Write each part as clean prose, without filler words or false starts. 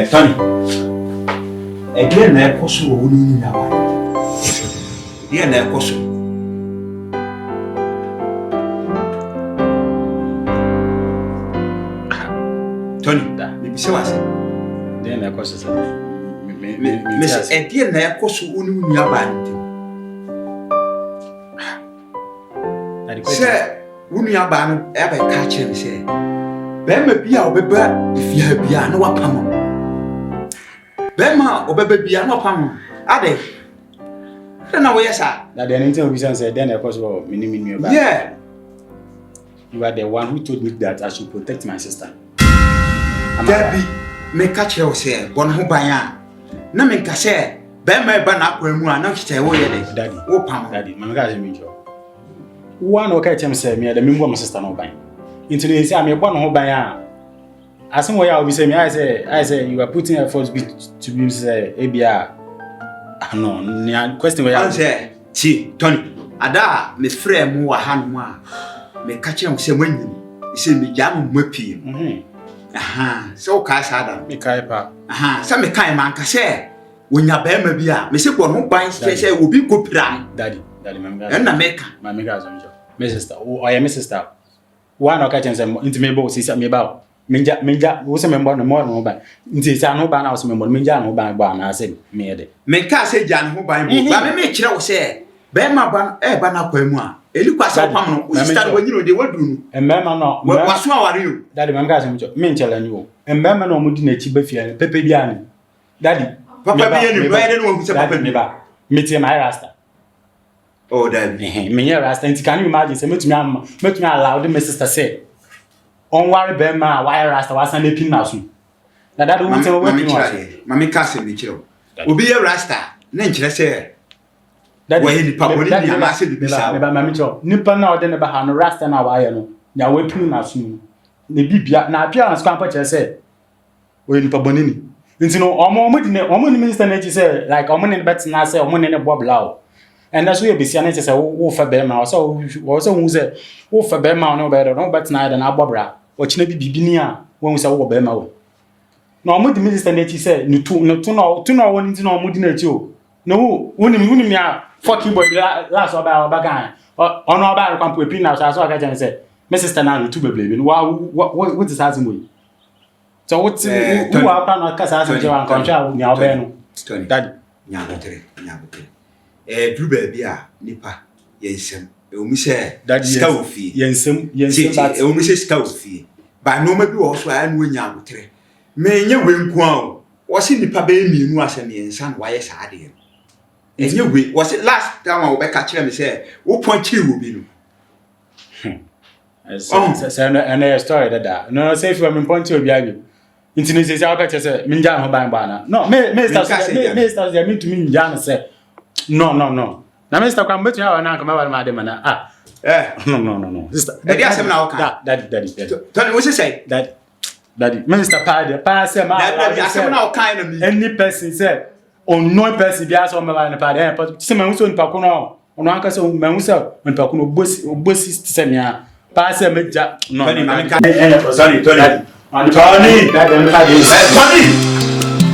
Tony. Again, I also only now. Again, I also. Tony, maybe so I say. Then I cost Miss Again, I also only now. Say, when you are bound, ever catch him, say, Bema be our baby if you have been no pam. Bema or baby be no pam. Are they? Then I wear, sir. That the anything we said, then of course, minimum. Yeah. You are the one who told me that I should protect my sister. Debbie, me catch you, say, one who buy ya. No, me can say, Bema ban up when we are not stay away, Daddy. Oh, pam, Daddy, my guys, one okay, Tim said, me, the member of my sister no buying. Into the say, I'm a one who buy ya. As some way I'll be saying, I say, you are putting efforts to be say, ABR. No, question where I say, see, Tony, Ada, me friend, more hand one. Me catch him, say, when you see me jam whippy. Aha, so Cassada, me kaipa. Aha, some kind man can say, when your Bema be a, Miss one who buys, say, will be good plan. Daddy, remember, and America, my megas, my sister, oh, I am a sister. One or catching some intimate boats, me about. Minja, who's a member of the morning by. Indeed, I know by now, some Minja, who by one, I said, me. Make us say, Jan, who by me, but make you say, Bema ban, Bana Quema. A look at some who started when you know they were doing. And Mamma, no, what's wrong are you? Daddy, my guys, Minchel and you. And Mamma, no, Mudine Chibafia, Pepe Biani. Daddy, Papa, I don't know who's a papa neighbor. Meeting my rasta. Oh, Daddy, me, Rasta, can you imagine? Say, make me allow the sister say. On worry Bema, why Rasta was an epin now soon. That won't tell what Mammy Castle, Mitchell. Will be a Rasta, nature say. That way, the public about my Mitchell. Nipper now, then about a Rasta now, I know. Now, we're now soon. The Bibia, now, appearance company said. We're in Pabonini. You know, almost minister nature say, like, a money bets and I say, a money in a bob low. And that's where Bissian says, oh, for Bema, so who said, oh, for Bema, no better, no better than a bobra. Watch maybe Bibinia when we saw Bema. No, more the minister nature said, no, two no one into no mooding at you. No, wouldn't me out, fucking boy, last about Bagan, or no about a company peanuts. I saw a guy and said, Mrs. Tanan, to be blaming. What is asking me? So what's who are planning to cast as a contract with Yabeno? Daddy, Yabotre. Blue baby, Nipa, yes, we say that scout fee, yes, but only say scout fee. But no, maybe also I know Yabotre. May you win quo? Was in the Pabe, you was and son, why is I did? And you was it last time I will catch him and say, what point you will be? And a story that no, say if I'm in point to be you. Into this, I'll catch a Minjan by Bana. No, Mr. They mean to me, Jan said, no. Now, Mr. Cambridge, now come over Madam. No. Daddy. Tell me what you say. Daddy, Minister Paddy, pass him out kind of me. Any person said, oh, no person be asked on my party, but some who's on Pacuno, on Uncle so Mamusa, when Pacuno bussy send ya. Pass him, no, sorry, Tony. Tony,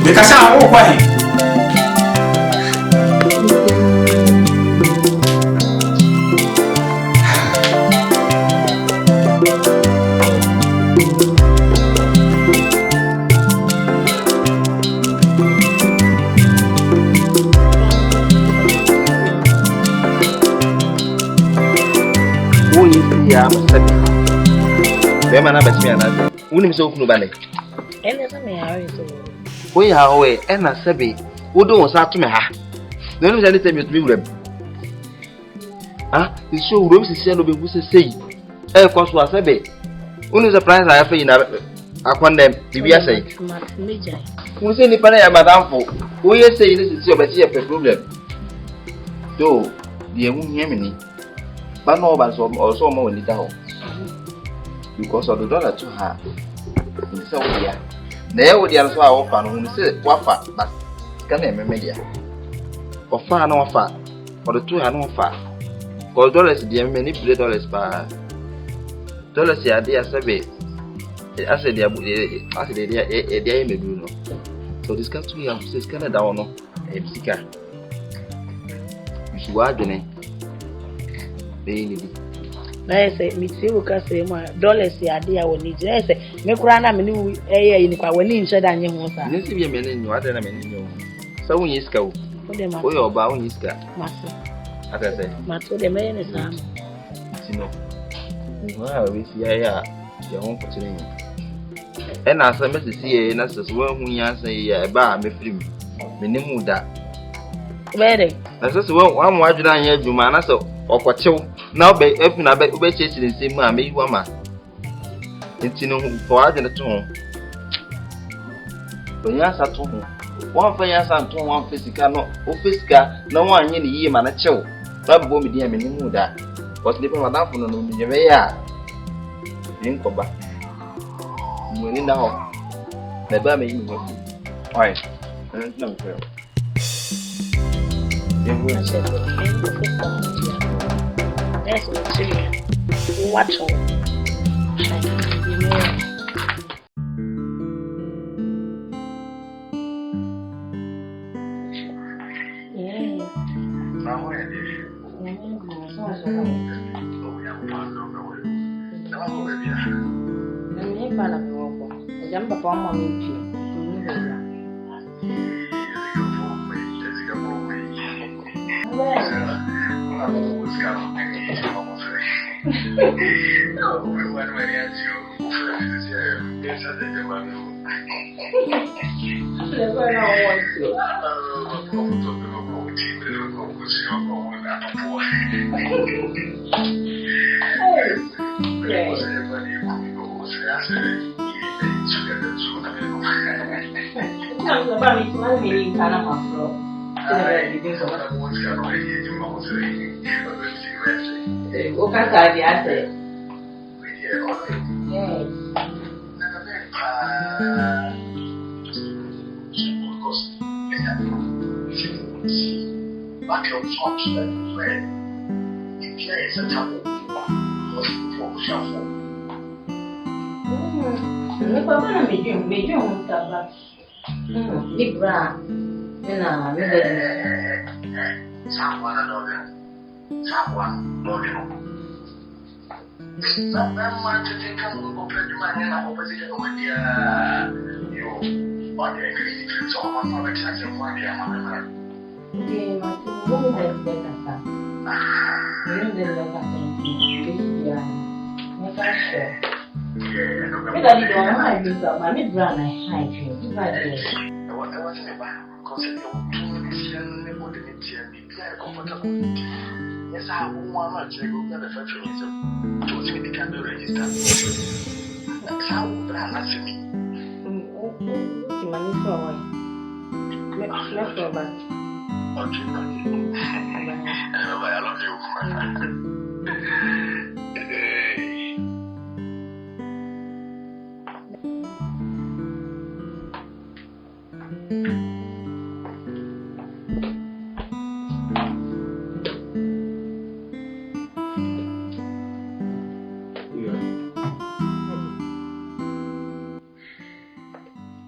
because I walk away. Bema na besi ana. Woni mse okunu ba ne. Ene se me hawe so. Oyi ha we ena sebe. Wodo won sa to me ha. Na woni mse ne temi otumi wuram. Ah, iso wuram sisi no be gu sesei. E kwa so asebe. Woni surprise a fa yi na akwanda bibia sei. Meja. Woni se ni pa na ya madamfo. Oye sei ni sisi obeti e problem. Do, die hu hia ni. Ba no ba so also mo woni ta ho. Because of the dollar to her. In so yeah. There would the answer offer who say wafa, but can a media. Or far no offer, or the two are no far. Because dollars dear many $3 per dollars, dear survey. I said, I said, they may do no. So this can't be this Canada or no? Sika. You should watch the name. Na say me see wo ka say mo dollars ya dey a woni je say me kura na me ni eh ni kwa woni nche da nye ho sa. Ni si bi me ni wa da na me ni ho. Sa won yiska wo. O yo ba won yiska. Maso. Aka say. Maso de me ni sa. Sino. Wa we si ya ho ko tire ni. E na sa me si e na so wo hu ya say ya ba me firi me ni mu da. Where? Na so wo wa mo adwuna anya adwuma na so okochew na obe efuna be obe chechire nsem a meyi wa ma ntino fo adwene to ho onya sa to ho wan fa ya sa to wan fisika no o fisika na wan anye ne yi ma na chew ba bo mi dia me ni mu da because the people that no me be ya yin ko ba mo ni na ho na ba me yi mo oi na mo ko That's what it's doing. Watch all.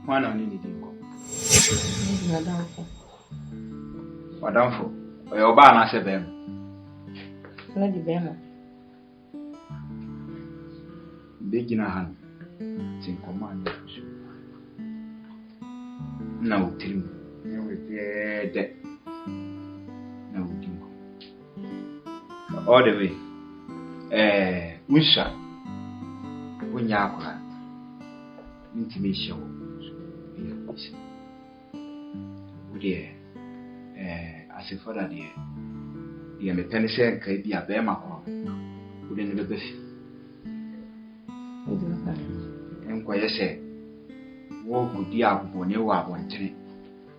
Mwana nini dingo? Madamfo. Oyo ba na se bem. Na di bema. Begina han. Tin command. Na utirim. Ne wete na udingo. All the way. Musha. Wonya akwa. Intimation. Dear, as if for that dear, the mechanic can be a bear macro. Wouldn't the best. And quite say, walk with the apple near one tree.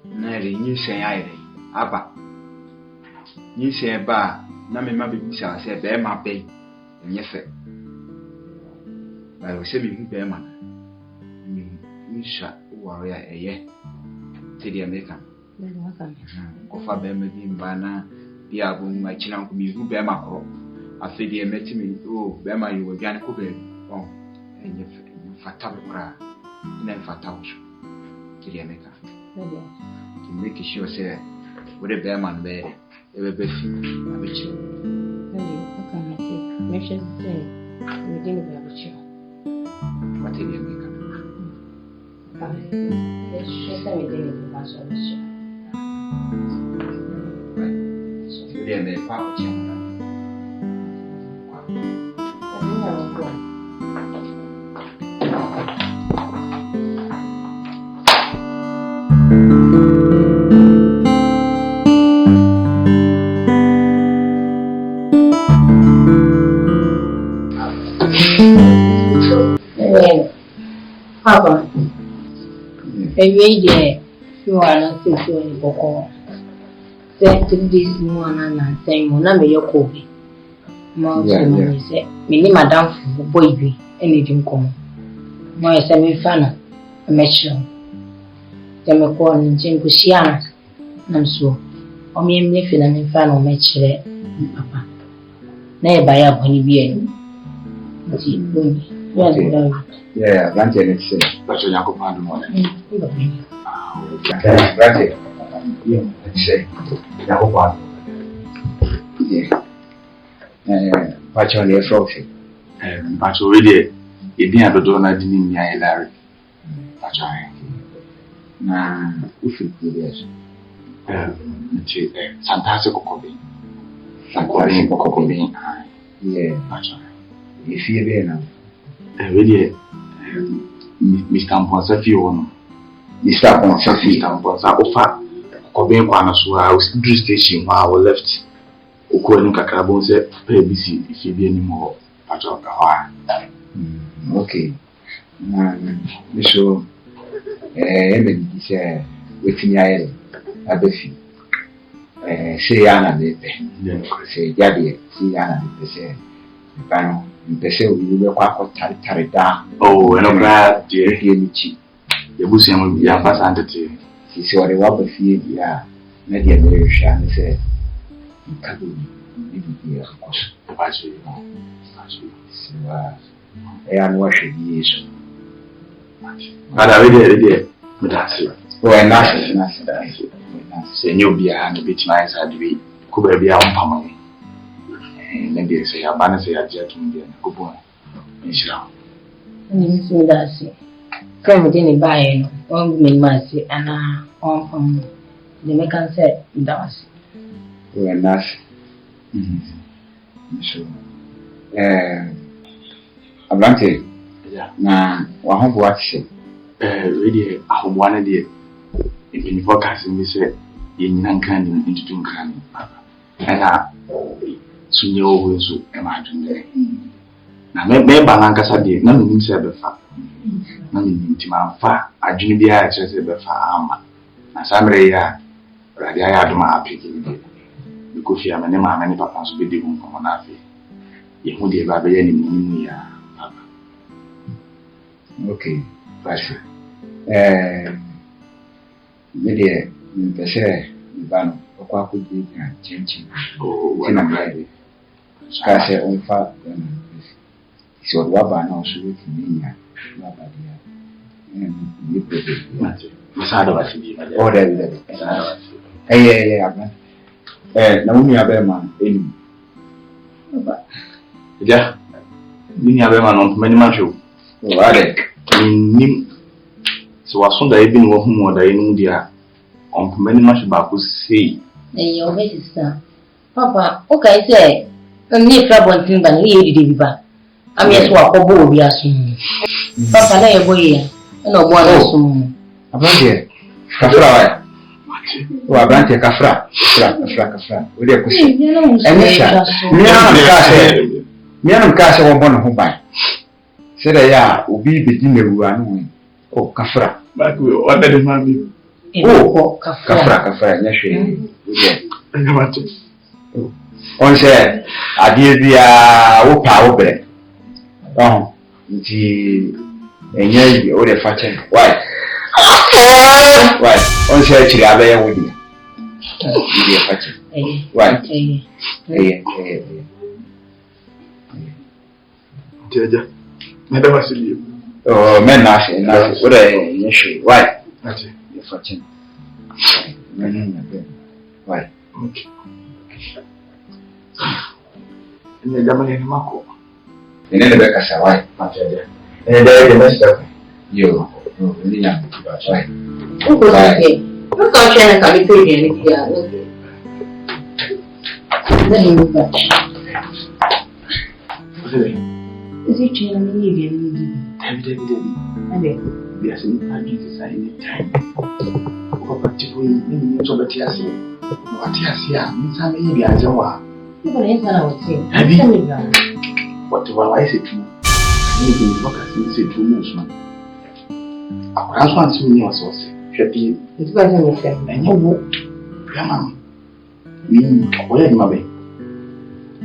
Nary you say I, Abba. You say a bar, Nammy Mabby shall say bear my pay, and yes, sir. I was saying, bear man. You shall warrior a year. Tell the American. Kofa be me di mbana bi abun ma china ko mi hu be makro afedi e metimi o be ma yo gyan ko be on enye fata be kra na fata wo tiri emeka To make sure say what a bear man bear, ever be free. Make sure say we didn't have a chill. What did you make? Let's just say we didn't have a chill. You didn't make papa chill. Papa, every day you are not so sure in Boko. Say to this one and saying, Mona, your coffee. Mountain say, Minnie, Madame, boy, anything come. My semi fan, a metro. Then a corn in Jingusiana, and so. O me living and fan or metro, Papa. Nay, by a honey beer. Yeah, granted, it's but you're not going to granted, let's say, patch on your frosty. Patch already, it didn't have a donor in my Larry. Patch on. Now, if it is fantastic copy. Yeah, patch on. If you're there now. Really, Mr. Mponsafi on Mr. Mponsa offer Kobe Kwanasu house station where I left Ukoni Kakrabon said ABC if you be anymore patch of the okay. So Emily said with me I befi say Anna say Daddy see Anna say Mpese uliwe kwa tarida. Oh, eno bra die nichi. Yebusi ya fast entity. Sisi wale wapo fie ya na dia meresha ne se nkabu ni dia kwa. Abaje no. Siwa. Anu washedi Yesu. Kada wede mutasi. O nasi. Se nyobia no bitima inside we. Kuba bia ompama. Maybe say a banner say a jet in the Kubo. And that's it. Come didn't buy one me mercy and on from the Mecan said that's when that's so Ablante. Now, one what say really I have one idea in forecasting me say in Nankan into Tunkan and Sunye owensu emadwene na me balanka sade na menim se befa na menim tima fa adwene bia a chese befa ama na samre ya radi ya adoma apiki ni bikofi amene ma amene papa so bedi hu komo na afi ye hu de ba be ya ni ya papa okay fast me mpese mbano kwa kujia chenchi tina mradi kase umfa sio waba na ushiriki ninya waba dia ni pepe msaada wa sidi order ile abana na umi abema eni baba ja nini abema no meni macho wale ni so wasonda ebi ni wo hu mo da enu dia many much about to say. Your sister, Papa, okay, say, I'm near trouble thing, but we did it back. I'm yes, what Kobo be asking. Papa, lay a boy, and no one soon. About here, Kafra, or Abante Kafra, with your question. Mianum Casa or Bonne who buy. Said I will be between the run. Oh, Kafra, but we ordered him. Oh, Kafra, yes, on said, I did the power. Oh, the year or the fashion. Why? On said, I bear with you. Right. Madam Vasily. Oh, men, nothing. What a issue. Why? That's it. You're fortune. Right. Ini zaman ini mako. Ini lebih kasar, right? Macam dia. Ini dari semester. Yo, ini yang kita cakap. Okay. Look how China can be paid in here. Then you move back. Is it China? Maybe. Maybe. Biasanya pagi saya ini time. Apa tipu ini coba tiasi. Tiasi ya, misalnya ini biasa wah. People ain't gonna say. Happy. What do I say to you? Ini di lokasi situ musuh. Aku rasa sini wasose. Jadi itu kan yang saya. Nanya bu, ya mam. Ini boleh cuma be.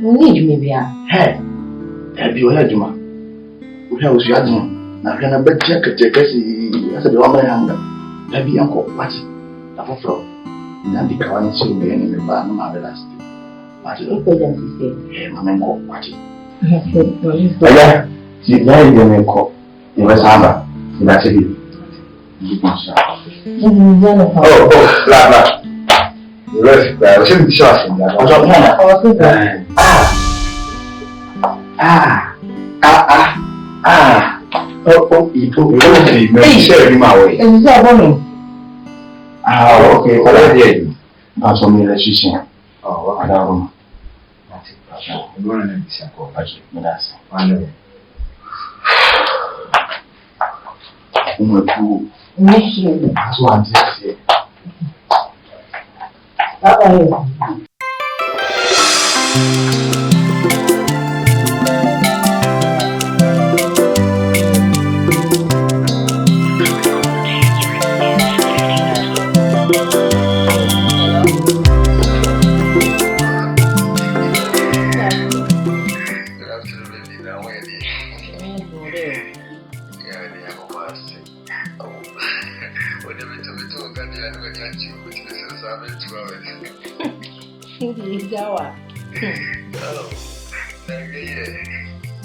Ini cuma be ya. Hei, tapi boleh cuma. Udah usia cuma. Nah karena baca kerja si asa dua orang yang enggak. Tapi yang kok pasti. Apa flow? Nanti kawan si udah ini memang nama belasti. Pasti. Itu yang sih. Mama kok pasti. Ayah, si dia yang kok. Ini sama. Tidak sedih. Lah. Terus, saya bisa sih. Macam mana? Itu sih. Bisa dimawai. Bisa apa nih? Oke. Kalau dia itu, langsung milih sisi. Ada rumah. Nanti, gimana nih bisa kok? Merasa. Mana? Umurku. Ini Asuhan sih. apa ya? Jawa.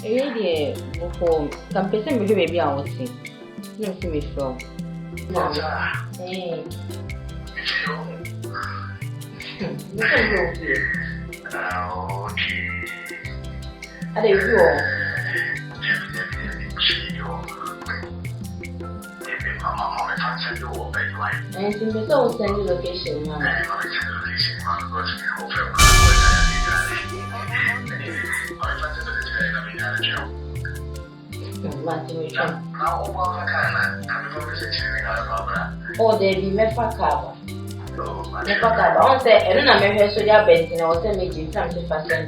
Dia buku kampusnya mungkin baby awak sih. Nanti misal. Ada itu. Sing besok send you location mana? Oh, Debbie, me fakaba. Me fakaba. On say, I don't know me so ya bent na o say me jin time to fashion.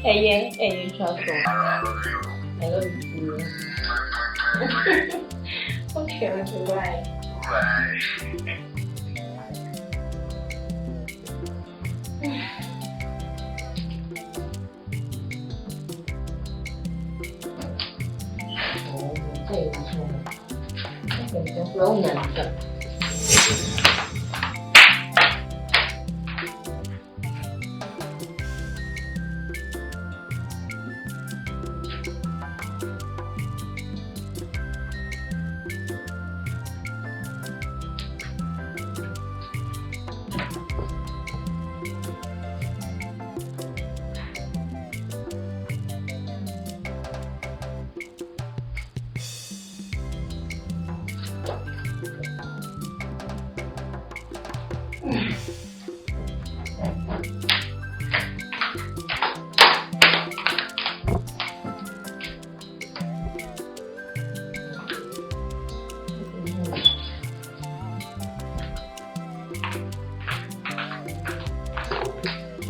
Hey, you trust me. I love you. Okay, bye. Bye. Okay, well,